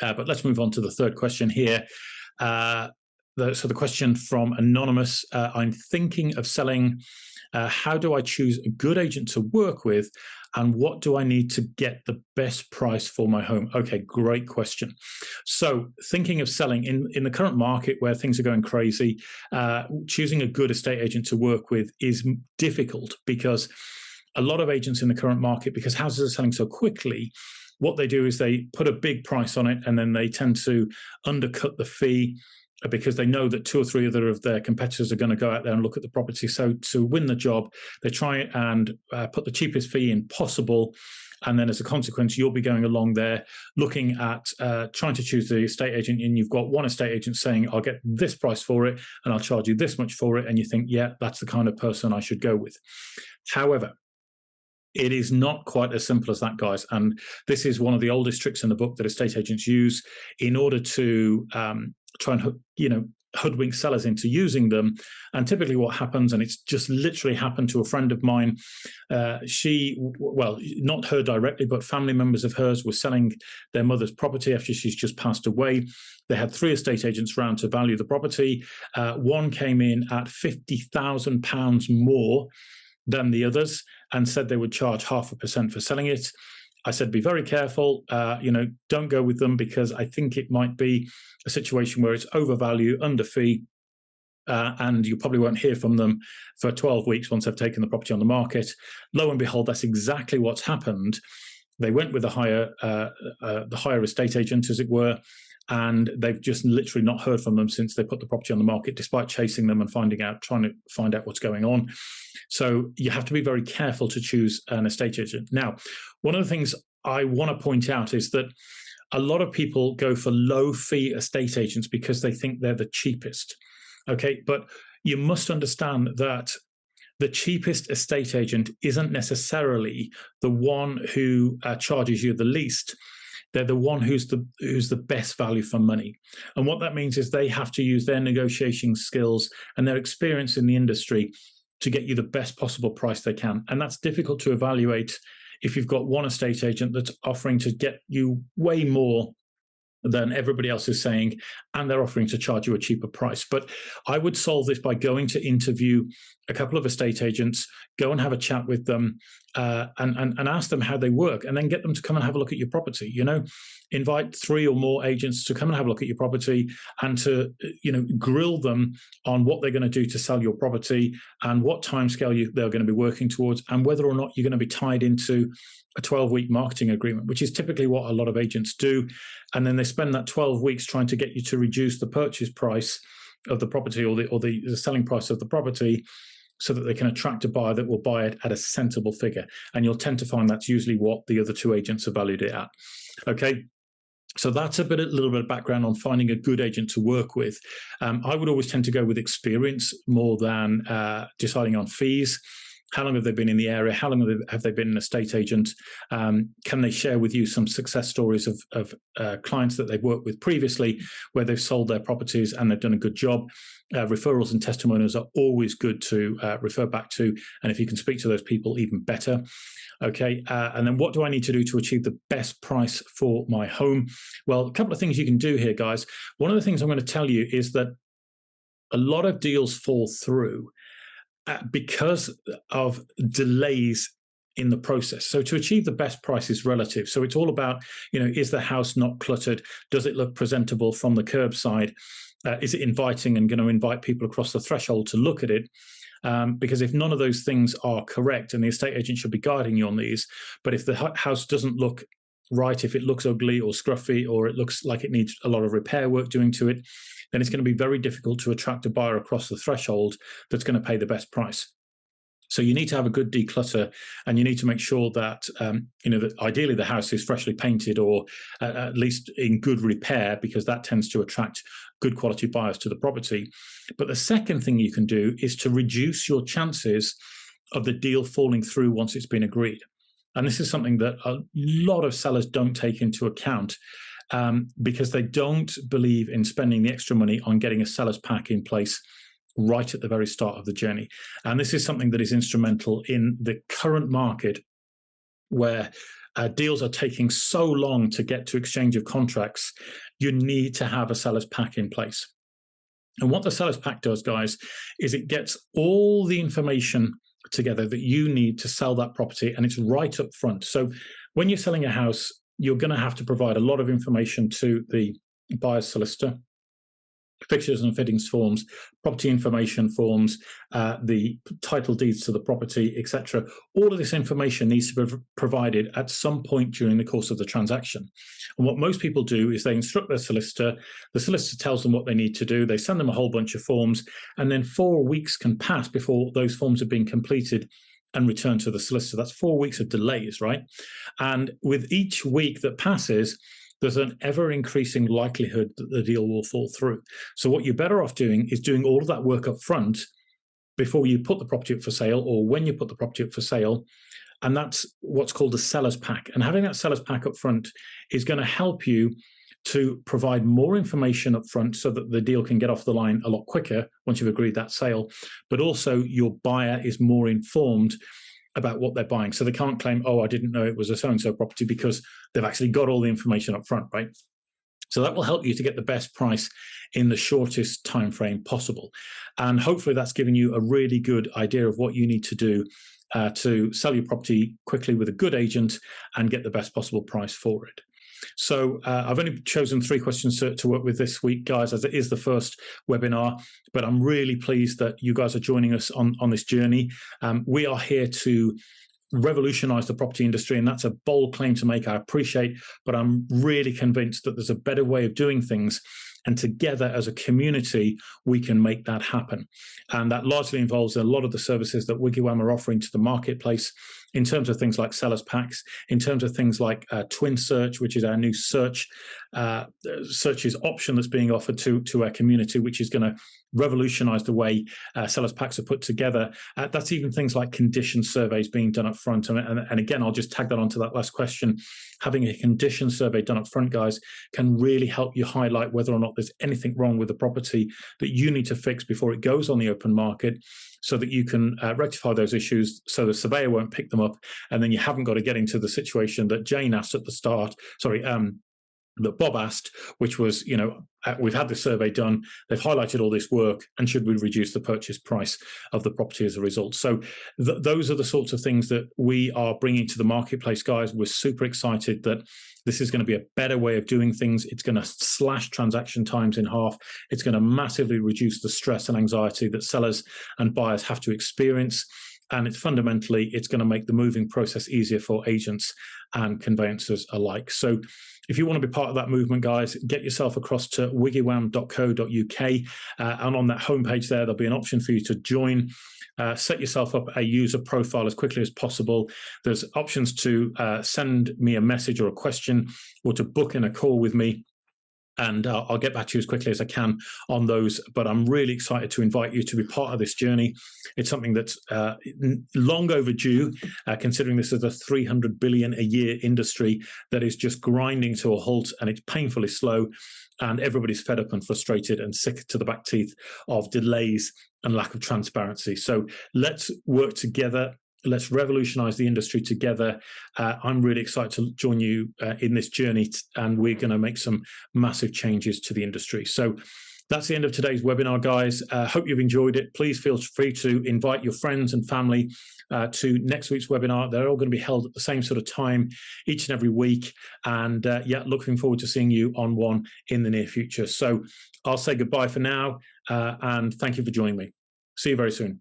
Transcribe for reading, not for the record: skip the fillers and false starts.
But let's move on to the third question here. So the question from Anonymous, I'm thinking of selling. How do I choose a good agent to work with? And what do I need to get the best price for my home? Okay, great question. So thinking of selling in the current market where things are going crazy, choosing a good estate agent to work with is difficult because a lot of agents in the current market, because houses are selling so quickly, what they do is they put a big price on it and then they tend to undercut the fee because they know that 2 or 3 other of their competitors are going to go out there and look at the property. So to win the job, they try and put the cheapest fee in possible. And then as a consequence, you'll be going along there looking at trying to choose the estate agent. And you've got one estate agent saying, I'll get this price for it and I'll charge you this much for it. And you think, yeah, that's the kind of person I should go with. However, it is not quite as simple as that, guys. And this is one of the oldest tricks in the book that estate agents use in order to try and hoodwink sellers into using them. And typically what happens, and it's just literally happened to a friend of mine, not her directly, but family members of hers were selling their mother's property after she's just passed away. They had 3 estate agents round to value the property. One came in at £50,000 more than the others and said they would charge 0.5% for selling it. I said, be very careful, don't go with them because I think it might be a situation where it's overvalue, under fee, and you probably won't hear from them for 12 weeks once they've taken the property on the market. Lo and behold, that's exactly what's happened. They went with the higher estate agent, as it were, and they've just literally not heard from them since they put the property on the market, despite chasing them and trying to find out what's going on. So you have to be very careful to choose an estate agent. Now, one of the things I want to point out is that a lot of people go for low fee estate agents because they think they're the cheapest. Okay, but you must understand that the cheapest estate agent isn't necessarily the one who charges you the least. They're the one who's the best value for money. And what that means is they have to use their negotiating skills and their experience in the industry to get you the best possible price they can. And that's difficult to evaluate if you've got one estate agent that's offering to get you way more than everybody else is saying, and they're offering to charge you a cheaper price. But I would solve this by going to interview a couple of estate agents, go and have a chat with them, and ask them how they work, and then get them to come and have a look at your property. Invite 3 or more agents to come and have a look at your property and to grill them on what they're going to do to sell your property and what timescale they're going to be working towards, and whether or not you're going to be tied into a 12-week marketing agreement, which is typically what a lot of agents do. And then they spend that 12 weeks trying to get you to reduce the purchase price of the property or the selling price of the property so that they can attract a buyer that will buy it at a sensible figure. And you'll tend to find that's usually what the other 2 agents have valued it at. Okay. So that's a little bit of background on finding a good agent to work with. I would always tend to go with experience more than deciding on fees. How long have they been in the area? How long have they been an estate agent? Can they share with you some success stories of clients that they've worked with previously where they've sold their properties and they've done a good job? Referrals and testimonials are always good to refer back to. And if you can speak to those people, even better. Okay, and then what do I need to do to achieve the best price for my home? Well, a couple of things you can do here, guys. One of the things I'm going to tell you is that a lot of deals fall through because of delays in the process. So to achieve the best price is relative. So it's all about, is the house not cluttered? Does it look presentable from the curbside? Is it inviting and going to invite people across the threshold to look at it? Because if none of those things are correct, and the estate agent should be guiding you on these, but if the house doesn't look right, if it looks ugly or scruffy, or it looks like it needs a lot of repair work doing to it, then it's going to be very difficult to attract a buyer across the threshold that's going to pay the best price. So you need to have a good declutter, and you need to make sure that, that ideally the house is freshly painted or at least in good repair, because that tends to attract good quality buyers to the property. But the second thing you can do is to reduce your chances of the deal falling through once it's been agreed. And this is something that a lot of sellers don't take into account because they don't believe in spending the extra money on getting a seller's pack in place right at the very start of the journey. And this is something that is instrumental in the current market, where deals are taking so long to get to exchange of contracts, you need to have a seller's pack in place. And what the seller's pack does, guys, is it gets all the information together that you need to sell that property, and it's right up front. So when you're selling a house, you're going to have to provide a lot of information to the buyer's solicitor: fixtures and fittings forms, property information forms, the title deeds to the property, etc. All of this information needs to be provided at some point during the course of the transaction. And what most people do is they instruct their solicitor, the solicitor tells them what they need to do, they send them a whole bunch of forms, and then 4 weeks can pass before those forms have been completed and returned to the solicitor. That's 4 weeks of delays, right? And with each week that passes, there's an ever-increasing likelihood that the deal will fall through. So what you're better off doing is doing all of that work up front before you put the property up for sale, or when you put the property up for sale, and that's what's called a seller's pack. And having that seller's pack up front is going to help you to provide more information up front so that the deal can get off the line a lot quicker once you've agreed that sale, but also your buyer is more informed about what they're buying. So they can't claim, oh, I didn't know it was a so-and-so property, because they've actually got all the information up front, right? So that will help you to get the best price in the shortest time frame possible. And hopefully that's given you a really good idea of what you need to do to sell your property quickly with a good agent and get the best possible price for it. So I've only chosen 3 questions to work with this week, guys, as it is the first webinar, but I'm really pleased that you guys are joining us on this journey. We are here to revolutionize the property industry, and that's a bold claim to make, I appreciate, but I'm really convinced that there's a better way of doing things, and together as a community we can make that happen. And that largely involves a lot of the services that WiggyWam are offering to the marketplace, in terms of things like sellers packs, in terms of things like Twin Search, which is our new searches option that's being offered to our community, which is going to revolutionize the way sellers packs are put together. That's even things like condition surveys being done up front. And again, I'll just tag that onto that last question. Having a condition survey done up front, guys, can really help you highlight whether or not there's anything wrong with the property that you need to fix before it goes on the open market, so that you can rectify those issues so the surveyor won't pick them up, and then you haven't got to get into the situation that Jane asked at the start, that Bob asked, which was, we've had the survey done, they've highlighted all this work, and should we reduce the purchase price of the property as a result? So those are the sorts of things that we are bringing to the marketplace, guys. We're super excited that this is going to be a better way of doing things. It's going to slash transaction times in half. It's going to massively reduce the stress and anxiety that sellers and buyers have to experience. And it's going to make the moving process easier for agents and conveyancers alike. So if you want to be part of that movement, guys, get yourself across to wiggywam.co.uk. And on that homepage there'll be an option for you to join. Set yourself up a user profile as quickly as possible. There's options to send me a message or a question, or to book in a call with me. And I'll get back to you as quickly as I can on those. But I'm really excited to invite you to be part of this journey. It's something that's long overdue, considering this is a $300 billion a year industry that is just grinding to a halt, and it's painfully slow. And everybody's fed up and frustrated and sick to the back teeth of delays and lack of transparency. So let's work together. Let's revolutionize the industry together. I'm really excited to join you in this journey, and we're going to make some massive changes to the industry. So that's the end of today's webinar, guys. Hope you've enjoyed it. Please feel free to invite your friends and family to next week's webinar. They're all going to be held at the same sort of time each and every week. And looking forward to seeing you on one in the near future. So I'll say goodbye for now, and thank you for joining me. See you very soon.